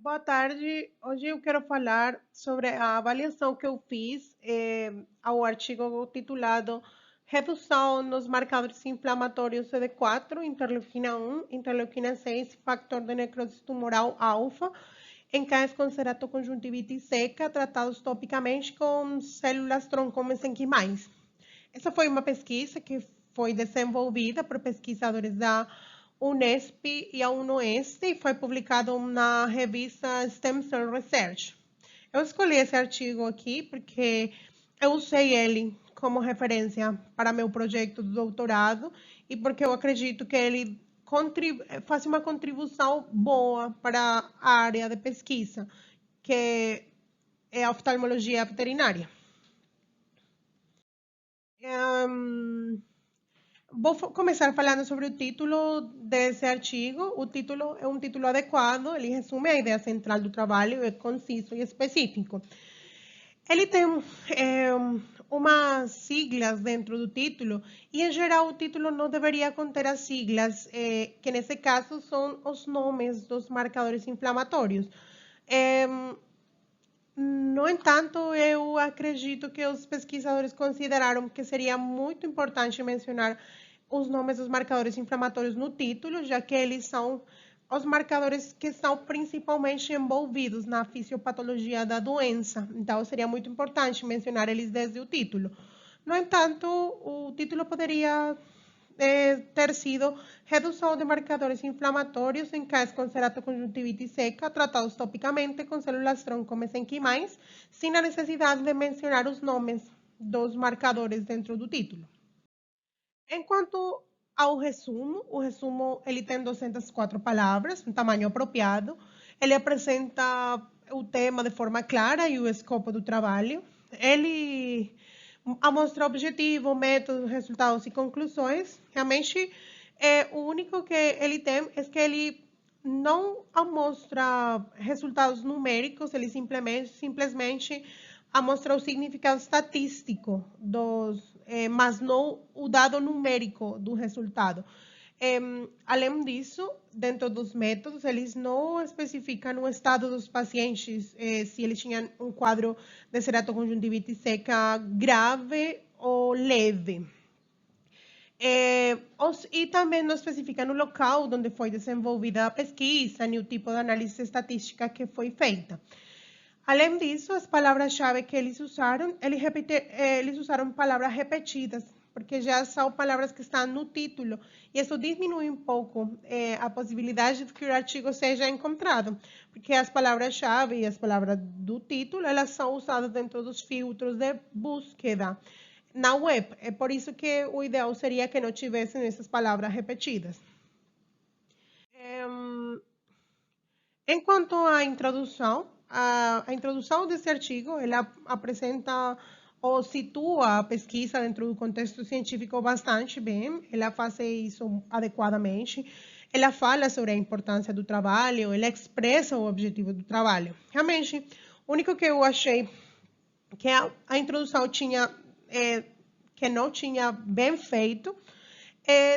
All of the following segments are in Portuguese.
Boa tarde. Hoje eu quero falar sobre a avaliação que eu fiz ao artigo titulado Redução nos marcadores inflamatórios CD4, interleuquina 1, interleuquina 6, factor de necrose tumoral alfa, em casos com ceratoconjuntivite seca, tratados topicamente com células tronco mesenquimais. Essa foi uma pesquisa que foi desenvolvida por pesquisadores da Unesp e a UNOEST e foi publicado na revista Stem Cell Research. Eu escolhi esse artigo aqui porque eu usei ele como referência para meu projeto de doutorado e porque eu acredito que ele faz uma contribuição boa para a área de pesquisa, que é a oftalmologia veterinária. Vou começar falando sobre o título desse artigo. O título é um título adequado, ele resume a ideia central do trabalho, é conciso e específico. Ele tem umas siglas dentro do título e, em geral, o título não deveria conter as siglas, que nesse caso são os nomes dos marcadores inflamatórios. No entanto, eu acredito que os pesquisadores consideraram que seria muito importante mencionar os nomes dos marcadores inflamatórios no título, já que eles são os marcadores que são principalmente envolvidos na fisiopatologia da doença. Então, seria muito importante mencionar eles desde o título. No entanto, o título poderia ter sido redução de marcadores inflamatórios em casos com ceratoconjuntivite seca, tratados topicamente com células tronco mesenquimais, sem a necessidade de mencionar os nomes dos marcadores dentro do título. Enquanto ao resumo, o resumo ele tem 204 palavras, um tamanho apropriado. Ele apresenta o tema de forma clara e o escopo do trabalho. Ele mostra objetivo, método, resultados e conclusões. Realmente, o único que ele tem é que ele não mostra resultados numéricos, ele simplesmente mostra o significado estatístico mas não o dado numérico do resultado. Além disso, dentro dos métodos, eles não especificam o estado dos pacientes, se eles tinham um quadro de ceratoconjuntivite seca grave ou leve. E também não especificam o local onde foi desenvolvida a pesquisa, nem o tipo de análise estatística que foi feita. Além disso, as palavras-chave que eles usaram, eles usaram palavras repetidas, porque já são palavras que estão no título, e isso diminui um pouco a possibilidade de que o artigo seja encontrado, porque as palavras-chave e as palavras do título, elas são usadas dentro dos filtros de búsqueda na web. É por isso que o ideal seria que não tivessem essas palavras repetidas. Enquanto à introdução, a introdução desse artigo, ela apresenta ou situa a pesquisa dentro do contexto científico bastante bem, ela faz isso adequadamente, ela fala sobre a importância do trabalho, ela expressa o objetivo do trabalho. Realmente, o único que eu achei que a introdução tinha, que não tinha bem feito,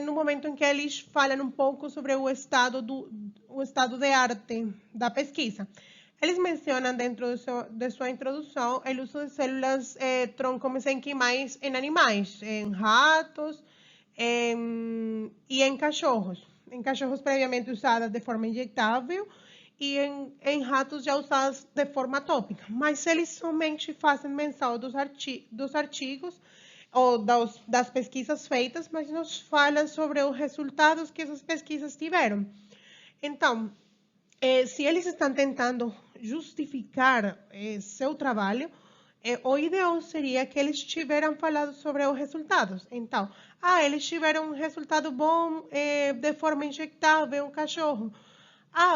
no momento em que eles falam um pouco sobre o estado de arte da pesquisa. Eles mencionam dentro de sua introdução o uso de células tronco mesenquimais em animais, em ratos e em cachorros previamente usadas de forma injetável e em ratos já usadas de forma tópica. Mas eles somente fazem menção dos artigos ou das pesquisas feitas, mas nos falam sobre os resultados que essas pesquisas tiveram. Então, se eles estão tentando justificar seu trabalho, o ideal seria que eles tivessem falado sobre os resultados. Então, eles tiveram um resultado bom de forma injetável, um cachorro.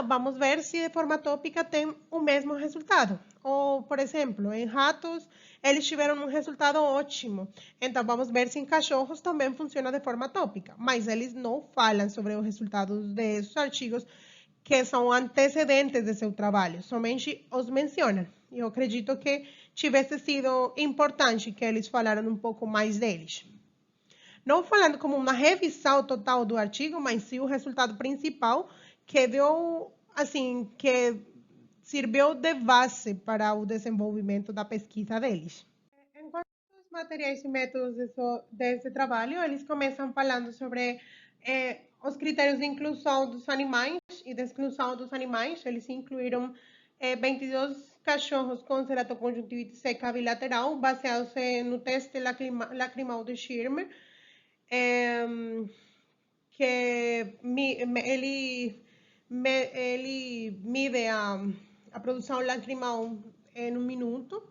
Vamos ver se de forma tópica tem o mesmo resultado. Ou, por exemplo, em ratos, eles tiveram um resultado ótimo. Então, vamos ver se em cachorros também funciona de forma tópica. Mas eles não falam sobre os resultados desses artigos que são antecedentes de seu trabalho, somente os mencionam. Eu acredito que tivesse sido importante que eles falaram um pouco mais deles. Não falando como uma revisão total do artigo, mas sim o resultado principal que deu, assim, que serviu de base para o desenvolvimento da pesquisa deles. Enquanto os materiais e métodos desse trabalho, eles começam falando sobre os critérios de inclusão dos animais e de exclusão dos animais. Eles incluíram 22 cachorros com ceratoconjuntivite seca bilateral, baseados no teste lacrimal de Schirmer, que ele mide a produção lacrimal em um minuto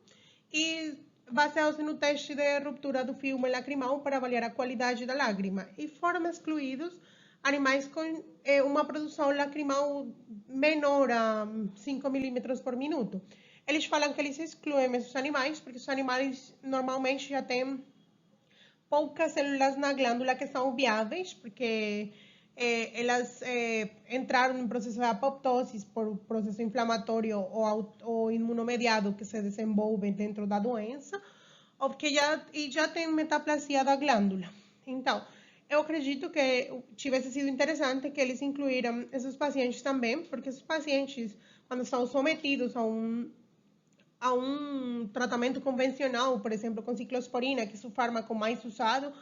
e baseados no teste de ruptura do filme lacrimal para avaliar a qualidade da lágrima. E foram excluídos animais com uma produção lacrimal menor a 5 milímetros por minuto. Eles falam que eles excluem esses animais porque os animais normalmente já têm poucas células na glândula que são viáveis, porque elas entraram em processo de apoptose por processo inflamatório ou imunomediado que se desenvolve dentro da doença, ou porque já tem metaplasia da glândula. Então, eu acredito que tivesse sido interessante que eles incluíram esses pacientes também, porque esses pacientes, quando são submetidos a um tratamento convencional, por exemplo, com ciclosporina, que é o fármaco mais usado,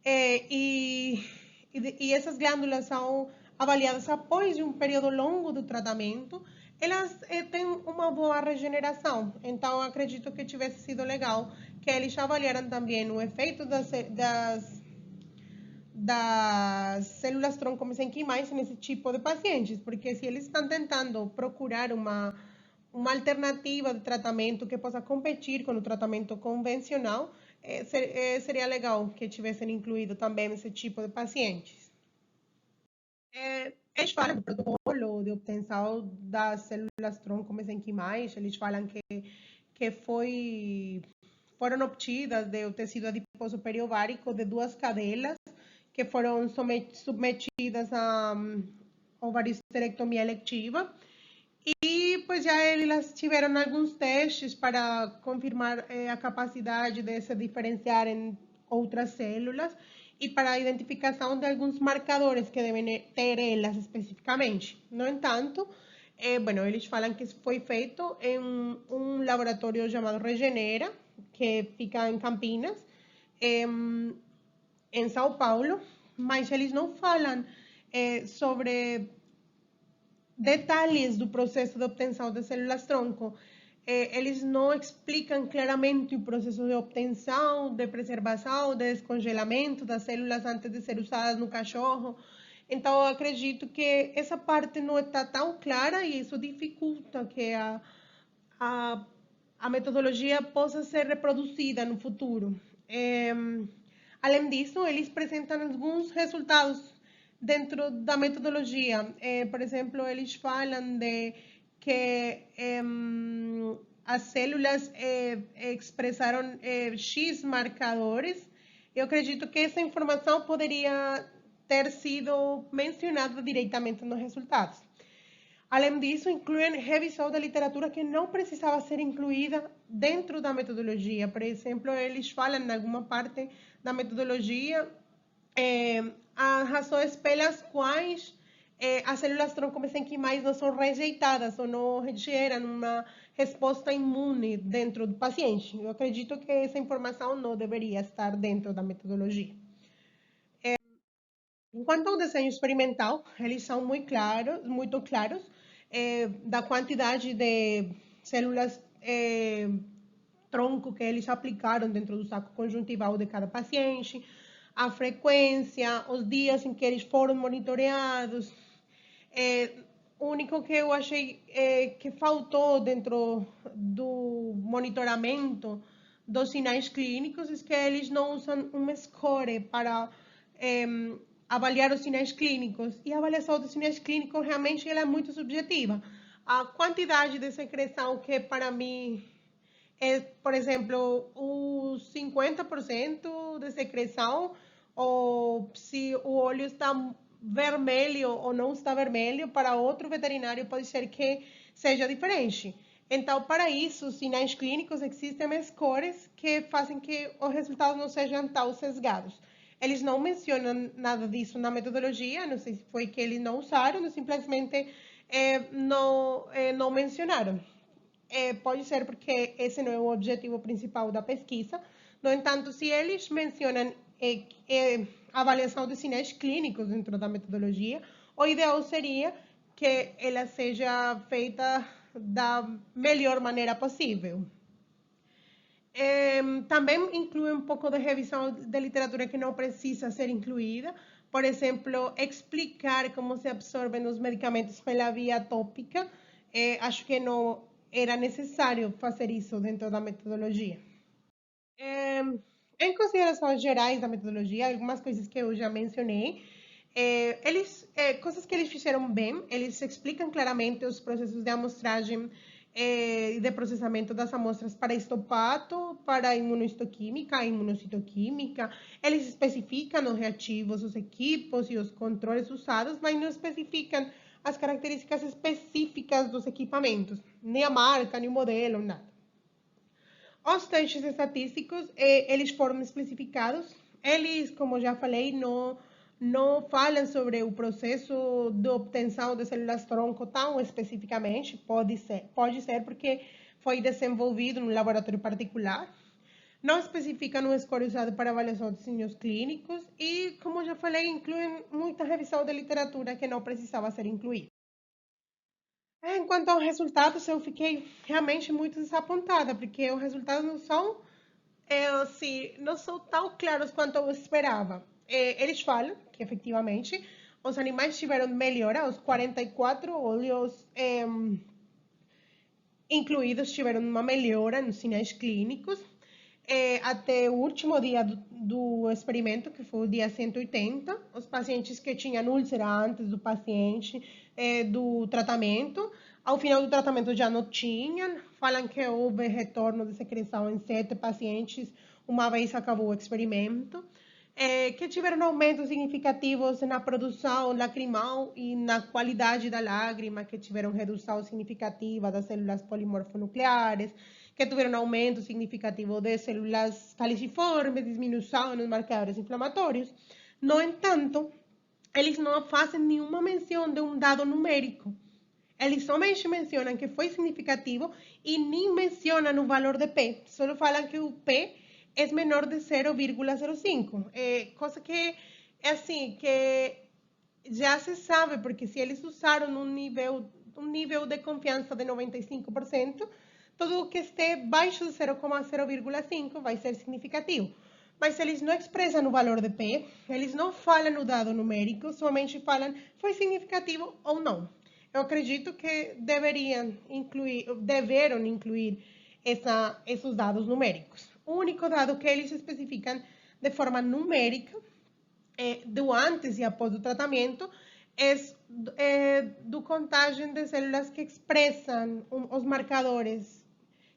e essas glândulas são avaliadas após um período longo do tratamento, elas têm uma boa regeneração. Então, acredito que tivesse sido legal que eles avaliaram também o efeito das células tronco mesenquimais nesse tipo de pacientes, porque se eles estão tentando procurar uma alternativa de tratamento que possa competir com o tratamento convencional, seria legal que tivessem incluído também esse tipo de pacientes. Eles falam do protocolo de obtenção das células tronco mesenquimais, eles falam que foram obtidas do tecido adiposo periovárico de 2 cadelas que foram submetidas a ovaristerectomia eletiva. E pues já elas tiveram alguns testes para confirmar a capacidade de se diferenciar em outras células e para a identificação de alguns marcadores que devem ter elas especificamente. No entanto, eles falam que foi feito em um laboratório chamado Regenera, que fica em Campinas, em São Paulo, mas eles não falam sobre detalhes do processo de obtenção de células tronco. Eles não explicam claramente o processo de obtenção, de preservação, de descongelamento das células antes de ser usadas no cachorro. Então, eu acredito que essa parte não está tão clara e isso dificulta que a metodologia possa ser reproduzida no futuro. Além disso, eles apresentam alguns resultados dentro da metodologia. Por exemplo, eles falam de que as células expressaram X marcadores. Eu acredito que essa informação poderia ter sido mencionada diretamente nos resultados. Além disso, incluem revisão da literatura que não precisava ser incluída dentro da metodologia. Por exemplo, eles falam em alguma parte da metodologia as razões pelas quais as células tronco mesenquimais não são rejeitadas ou não geram uma resposta imune dentro do paciente. Eu acredito que essa informação não deveria estar dentro da metodologia. Enquanto ao desenho experimental, eles são muito claros da quantidade de células tronco que eles aplicaram dentro do saco conjuntival de cada paciente, a frequência, os dias em que eles foram monitoreados. O único que eu achei que faltou dentro do monitoramento dos sinais clínicos é que eles não usam um score para avaliar os sinais clínicos. E a avaliação dos sinais clínicos realmente ela é muito subjetiva. A quantidade de secreção que para mim por exemplo, os 50% de secreção, ou se o olho está vermelho ou não está vermelho, para outro veterinário pode ser que seja diferente. Então, para isso, os sinais clínicos existem scores que fazem que os resultados não sejam tão sesgados. Eles não mencionam nada disso na metodologia, não sei se foi que eles não usaram, ou simplesmente não mencionaram. Pode ser porque esse não é o objetivo principal da pesquisa. No entanto, se eles mencionam avaliação de sinais clínicos dentro da metodologia, o ideal seria que ela seja feita da melhor maneira possível. Também inclui um pouco de revisão de literatura que não precisa ser incluída. Por exemplo, explicar como se absorvem os medicamentos pela via tópica. Acho que não era necessário fazer isso dentro da metodologia. Em considerações gerais da metodologia, algumas coisas que eu já mencionei, coisas que eles fizeram bem, eles explicam claramente os processos de amostragem e de processamento das amostras para histopato, para imunohistoquímica, imunocitoquímica. Eles especificam os reativos, os equipos e os controles usados, mas não especificam as características específicas dos equipamentos, nem a marca, nem o modelo, nada. Os testes estatísticos, eles foram especificados. Eles, como já falei, não falam sobre o processo de obtenção de células-tronco tão especificamente. Pode ser porque foi desenvolvido num laboratório particular. Não especificam o score usado para avaliação de signos clínicos e, como já falei, incluem muita revisão de literatura que não precisava ser incluída. Quanto aos resultados, eu fiquei realmente muito desapontada, porque os resultados não são tão claros quanto eu esperava. Eles falam que, efetivamente, os animais tiveram melhora, os 44 óleos incluídos tiveram uma melhora nos sinais clínicos, até o último dia do experimento, que foi o dia 180, os pacientes que tinham úlcera antes do paciente, do tratamento, ao final do tratamento já não tinham, falam que houve retorno de secreção em 7 pacientes, uma vez acabou o experimento, que tiveram aumentos significativos na produção lacrimal e na qualidade da lágrima, que tiveram redução significativa das células polimorfonucleares, que tiveram aumento significativo de células caliciformes, diminuição nos marcadores inflamatórios. No entanto, eles não fazem nenhuma menção de um dado numérico. Eles somente mencionam que foi significativo e nem mencionam o valor de P. Só falam que o P é menor de 0,05. Coisa que é assim, que já se sabe, porque se eles usaram um nível de confiança de 95%, tudo o que esteja baixo de 0,05 vai ser significativo. Mas eles não expressam o valor de P, eles não falam o dado numérico, somente falam foi significativo ou não. Eu acredito que deveram incluir esses dados numéricos. O único dado que eles especificam de forma numérica, do antes e após o tratamento, é do contagem de células que expressam os marcadores,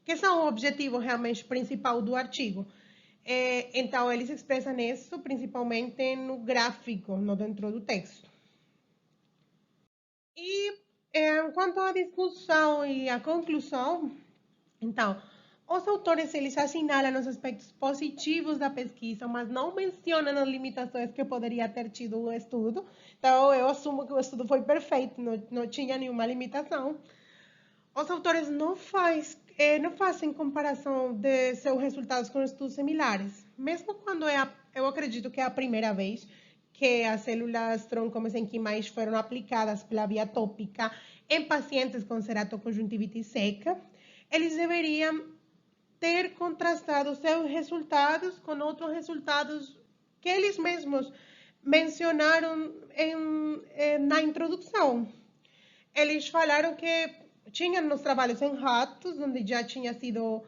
que são o objetivo realmente principal do artigo. Então, eles expressam isso principalmente no gráfico, no dentro do texto. E quanto à discussão e à conclusão, então, os autores eles assinalam os aspectos positivos da pesquisa, mas não mencionam as limitações que poderia ter tido o estudo. Então, eu assumo que o estudo foi perfeito, não tinha nenhuma limitação. Os autores não fazem comparação de seus resultados com estudos similares, mesmo quando eu acredito que é a primeira vez que as células tronco mesenquimais foram aplicadas pela via tópica em pacientes com ceratoconjuntivite seca, eles deveriam ter contrastado seus resultados com outros resultados que eles mesmos mencionaram na introdução. Eles falaram que tinham nos trabalhos em ratos, onde já tinha sido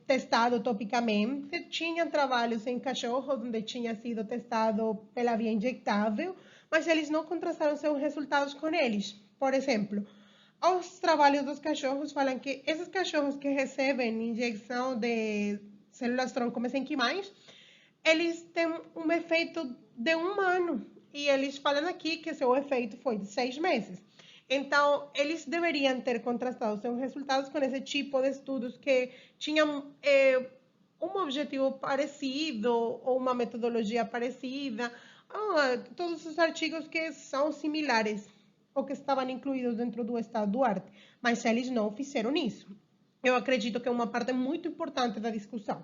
testado topicamente, tinha trabalhos em cachorros, onde tinha sido testado pela via injetável, mas eles não contrastaram seus resultados com eles. Por exemplo, os trabalhos dos cachorros falam que esses cachorros que recebem injeção de células tronco mesenquimais, eles têm um efeito de 1 ano, e eles falam aqui que seu efeito foi de 6 meses. Então, eles deveriam ter contrastado seus resultados com esse tipo de estudos que tinham um objetivo parecido ou uma metodologia parecida, todos os artigos que são similares. ou que estavam incluídos dentro do estado do arte, mas eles não fizeram isso. Eu acredito que é uma parte muito importante da discussão.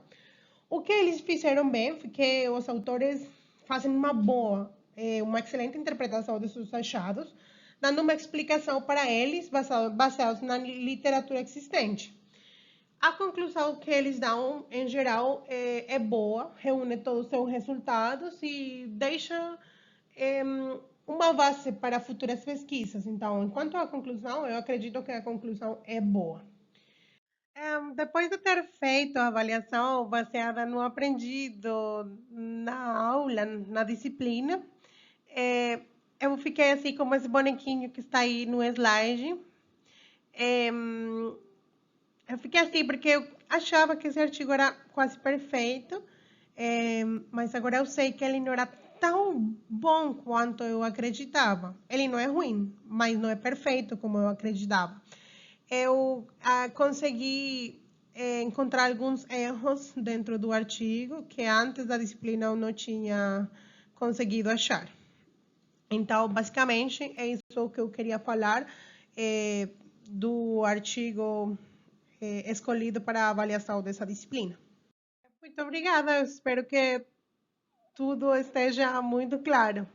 O que eles fizeram bem foi que os autores fazem uma excelente interpretação de seus achados, dando uma explicação para eles baseados na literatura existente. A conclusão que eles dão, em geral, é boa, reúne todos os seus resultados e deixa uma base para futuras pesquisas. Então, enquanto à conclusão, eu acredito que a conclusão é boa. Depois de ter feito a avaliação baseada no aprendido na aula, na disciplina, eu fiquei assim como esse bonequinho que está aí no slide. Eu fiquei assim porque eu achava que esse artigo era quase perfeito, mas agora eu sei que ele não era tão bom quanto eu acreditava. Ele não é ruim, mas não é perfeito como eu acreditava. Eu consegui encontrar alguns erros dentro do artigo que antes da disciplina eu não tinha conseguido achar. Então, basicamente, é isso que eu queria falar do artigo escolhido para a avaliação dessa disciplina. Muito obrigada, eu espero que tudo esteja muito claro.